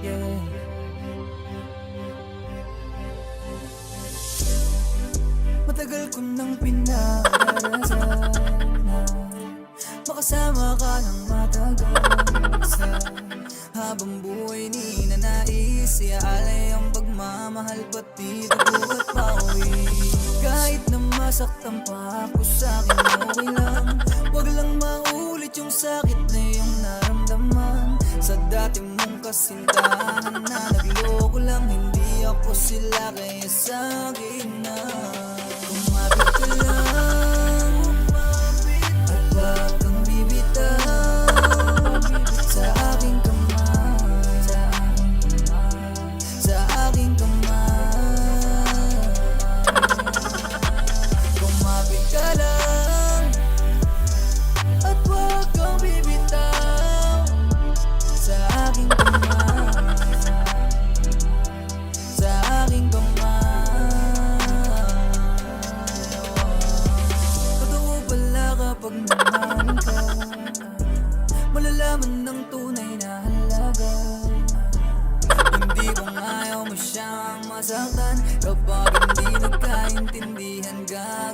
yeah. Matagal ko nang pinarasal na makasama ka ng matagal sa habang buhay ni nanais. Iaalay ang pagmamahal pati dugo at pawi. Kahit na masaktan pa ako sa'kin okay lang. Wag lang maulit yung sakit na iyong naramdaman sa dati mong kasintahan na nagloko lang. Hindi ako sila kaya sa'kin na kumapit ka lang at wag kang bibitaw sa aking kamay, sa aking kamay. Kumapit ka lang at wag kang bibitaw sa aking kamay, sa aking kamay. Totoo pala kapag namahalin ka, malalaman ng tunay na halaga. Hindi kung ayaw mo siyang masaktan kapag hindi nagkaintindihan ka.